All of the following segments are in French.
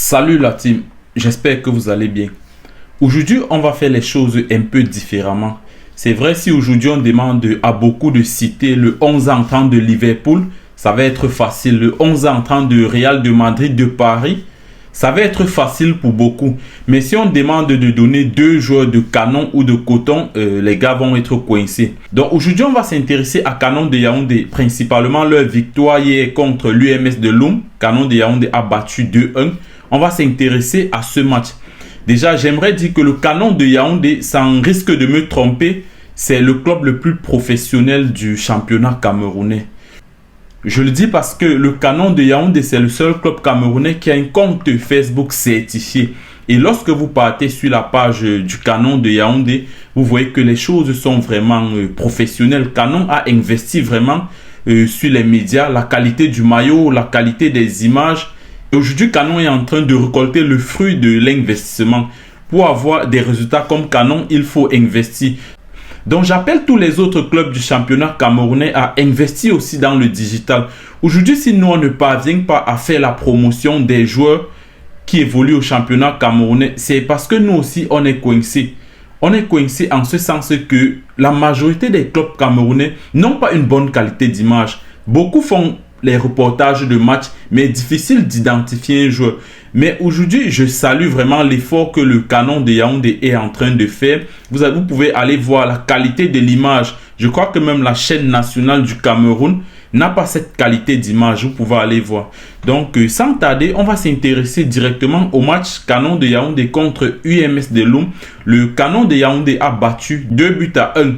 Salut la team, j'espère que vous allez bien. Aujourd'hui, on va faire les choses un peu différemment. C'est vrai, si aujourd'hui on demande à beaucoup de citer le 11 entrant de Liverpool, ça va être facile. Le 11 entrant de Real de Madrid de Paris, ça va être facile pour beaucoup. Mais si on demande de donner deux joueurs de Canon ou de Coton, les gars vont être coincés. Donc aujourd'hui, on va s'intéresser à Canon de Yaoundé, principalement leur victoire hier contre l'UMS de Loum. Canon de Yaoundé a battu 2-1. On va s'intéresser à ce match. Déjà, j'aimerais dire que le Canon de Yaoundé, sans risque de me tromper, c'est le club le plus professionnel du championnat camerounais. Je le dis parce que le Canon de Yaoundé, c'est le seul club camerounais qui a un compte Facebook certifié. Et lorsque vous partez sur la page du Canon de Yaoundé, vous voyez que les choses sont vraiment professionnelles. Canon a investi vraiment sur les médias, la qualité du maillot, la qualité des images. Aujourd'hui, Canon est en train de récolter le fruit de l'investissement. Pour avoir des résultats comme Canon, il faut investir. Donc, j'appelle tous les autres clubs du championnat camerounais à investir aussi dans le digital. Aujourd'hui, si nous, on ne parvient pas à faire la promotion des joueurs qui évoluent au championnat camerounais, c'est parce que nous aussi, on est coincés. On est coincés en ce sens que la majorité des clubs camerounais n'ont pas une bonne qualité d'image. Beaucoup font les reportages de matchs, mais difficile d'identifier un joueur. Mais aujourd'hui, je salue vraiment l'effort que le Canon de Yaoundé est en train de faire. Vous pouvez aller voir la qualité de l'image. Je crois que même la chaîne nationale du Cameroun n'a pas cette qualité d'image. Vous pouvez aller voir. Donc, sans tarder, on va s'intéresser directement au match Canon de Yaoundé contre UMS de Loum. Le Canon de Yaoundé a battu 2-1.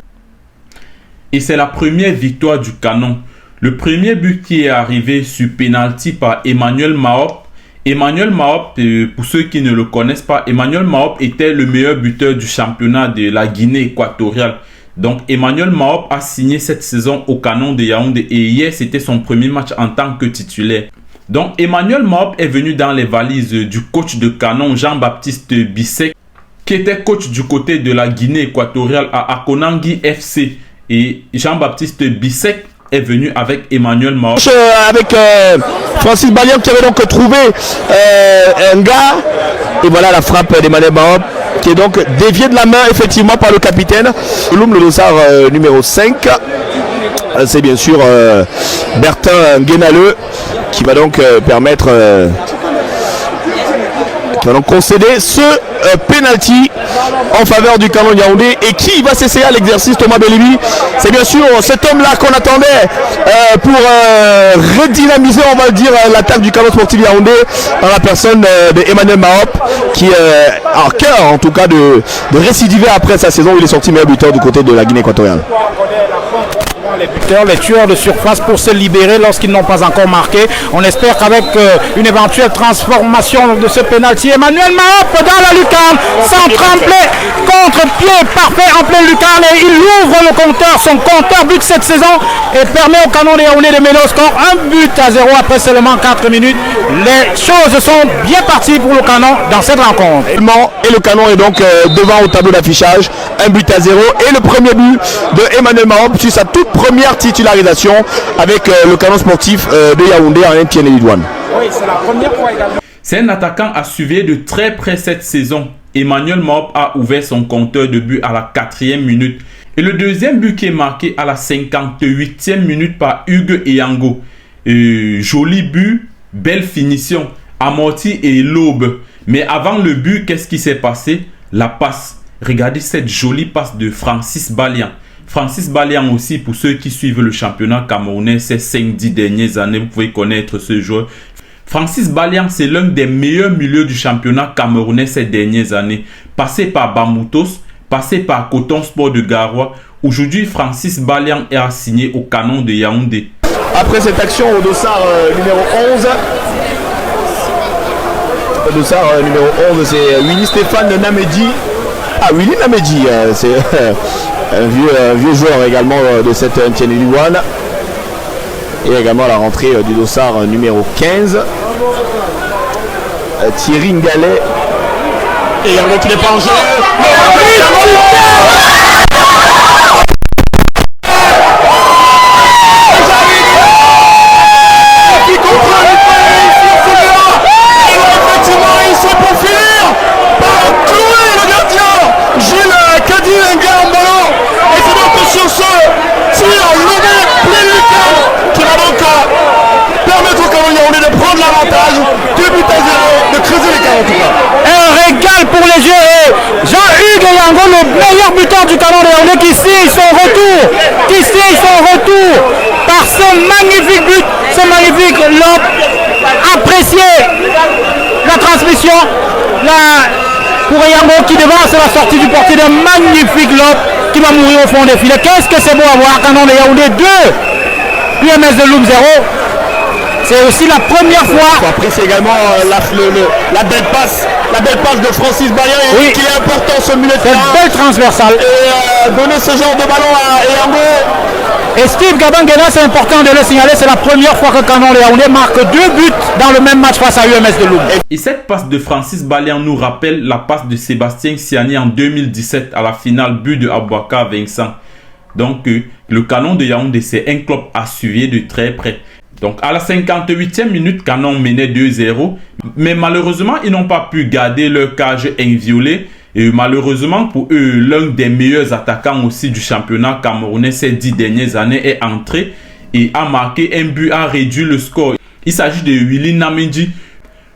Et c'est la première victoire du Canon. Le premier but qui est arrivé sur penalty par Emmanuel Maop. Emmanuel Maop, pour ceux qui ne le connaissent pas, Emmanuel Maop était le meilleur buteur du championnat de la Guinée équatoriale. Donc Emmanuel Maop a signé cette saison au Canon de Yaoundé et hier c'était son premier match en tant que titulaire. Donc Emmanuel Maop est venu dans les valises du coach de Canon, Jean-Baptiste Bissek, qui était coach du côté de la Guinée équatoriale à Akonangui FC. Et Jean-Baptiste Bissek est venu avec Emmanuel Maop. Avec Francis Balian qui avait donc trouvé un gars. Et voilà la frappe d'Emmanuel Maop qui est donc déviée de la main effectivement par le capitaine. Loum, le dossard numéro 5. C'est bien sûr Bertin Guénaleux qui va donc permettre qui va donc concéder ce penalty en faveur du Canon Yaoundé. Et qui va s'essayer à l'exercice? Thomas Bellibi. C'est bien sûr cet homme-là qu'on attendait pour redynamiser, on va dire, l'attaque du Canon Sportif Yaoundé dans la personne d'Emmanuel Maop qui a en cœur en tout cas de récidiver après sa saison où il est sorti meilleur buteur du côté de la Guinée équatoriale. Les buteurs, les tueurs de surface pour se libérer lorsqu'ils n'ont pas encore marqué. On espère qu'avec une éventuelle transformation de ce penalty, Emmanuel Maop dans la lucarne, sans trembler, contre-pied parfait en pleine lucarne, et il ouvre le compteur, son compteur but cette saison, et permet au Canon de Yaoundé de mener au score 1-0 après seulement 4 minutes. Les choses sont bien parties pour le Canon dans cette rencontre. Et le Canon est donc devant au tableau d'affichage, 1-0, et le premier but de Emmanuel Maop sur sa toute première titularisation avec le Canon Sportif de Yaoundé en Etienne et Lidouane. Oui, c'est la première fois également. C'est un attaquant à suivre de très près cette saison. Emmanuel Maop a ouvert son compteur de but à la 4e minute. Et le deuxième but qui est marqué à la 58e minute par Hugues Eyango. Joli but, belle finition, amorti et l'aube. Mais avant le but, qu'est-ce qui s'est passé? La passe. Regardez cette jolie passe de Francis Balian. Francis Balian aussi, pour ceux qui suivent le championnat camerounais ces 5-10 dernières années, vous pouvez connaître ce joueur. Francis Balian, c'est l'un des meilleurs milieux du championnat camerounais ces dernières années. Passé par Bamoutos, passé par Coton Sport de Garoua. Aujourd'hui, Francis Balian est assigné au Canon de Yaoundé. Après cette action au dossard numéro 11, le dossard numéro 11, c'est Willy Stéphane Namedi. Ah, Willy Namedi, c'est un vieux joueur également de cette Etienne Lidouane. Et également la rentrée du dossard numéro 15, Thierry Ngalet. Et Yango qui n'est pas en jeu. Effectivement, Un régal pour les yeux. Et Jean-Hugues Yango, le meilleur buteur du Canon de Yaoundé, qui signe son retour par ce magnifique but, ce magnifique lob. Appréciez la transmission pour Yango qui devance la sortie du portier d'un magnifique lob qui va mourir au fond des filets. Qu'est-ce que c'est beau à voir. Canon de Yaoundé 2, UMS de Loum 0. C'est aussi la première fois. Il faut apprécier également la belle passe de Francis Bayen, oui, qui est important ce milieu de terrain. Cette belle transversale. Et donner ce genre de ballon à Yango. Et Steve Gabangena, c'est important de le signaler, c'est la première fois que Canon de Yaoundé marque 2 buts dans le même match face à UMS de Loum. Et cette passe de Francis Bayen nous rappelle la passe de Sébastien Siani en 2017 à la finale, but de Abouaka Vincent. Donc le Canon de Yaoundé, c'est un club à suivre de très près. Donc à la 58e minute, Canon menait 2-0. Mais malheureusement, ils n'ont pas pu garder leur cage inviolée. Et malheureusement pour eux, l'un des meilleurs attaquants aussi du championnat camerounais ces 10 dernières années est entré et a marqué un but, a réduit le score. Il s'agit de Willy Namendi.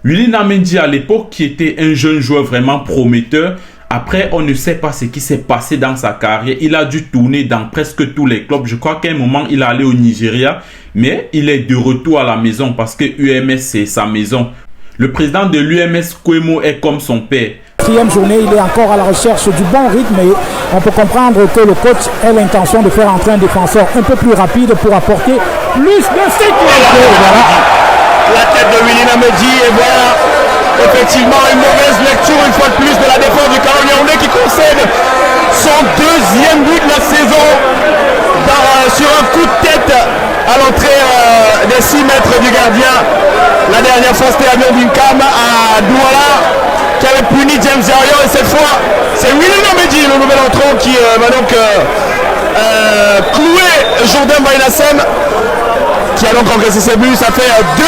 Willy Namendi à l'époque qui était un jeune joueur vraiment prometteur. Après, on ne sait pas ce qui s'est passé dans sa carrière. Il a dû tourner dans presque tous les clubs. Je crois qu'à un moment, il est allé au Nigeria. Mais il est de retour à la maison parce que UMS, c'est sa maison. Le président de l'UMS, Kwemo, est comme son père. Quatrième journée, il est encore à la recherche du bon rythme. Et on peut comprendre que le coach a l'intention de faire entrer un défenseur un peu plus rapide pour apporter plus de sécurité. Voilà. La tête de Willy Namendi et voilà. Effectivement, une mauvaise lecture une fois de plus de la défense du Canon Yaoundé qui concède son 2e but de la saison sur un coup de tête à l'entrée des 6 mètres du gardien. La dernière fois c'était Amion Binkam à Douala qui avait puni James Zerion et cette fois c'est Willy Namendi, le nouvel entrant qui va donc clouer Jourdain Baïnassem qui a donc encaissé ses buts. Ça fait 2-1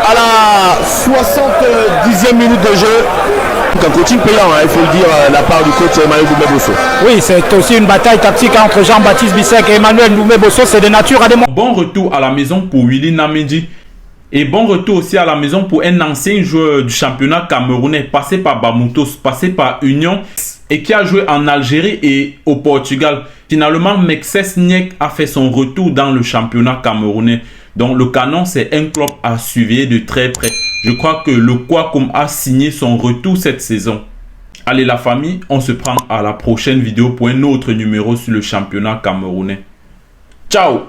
à la 70e minute de jeu. Donc un coaching payant, il faut le dire, la part du coach Emmanuel Doumé-Bosso. Oui, c'est aussi une bataille tactique entre Jean-Baptiste Bissek et Emmanuel Doumé-Bosso. C'est de nature à démontrer. Bon retour à la maison pour Willy Namendi. Et bon retour aussi à la maison pour un ancien joueur du championnat camerounais, passé par Bamoutos, passé par Union et qui a joué en Algérie et au Portugal. Finalement, Mexès Niek a fait son retour dans le championnat camerounais. Donc le Canon, c'est un club à suivre de très près. Je crois que le Kouakoum a signé son retour cette saison. Allez la famille, on se prend à la prochaine vidéo pour un autre numéro sur le championnat camerounais. Ciao!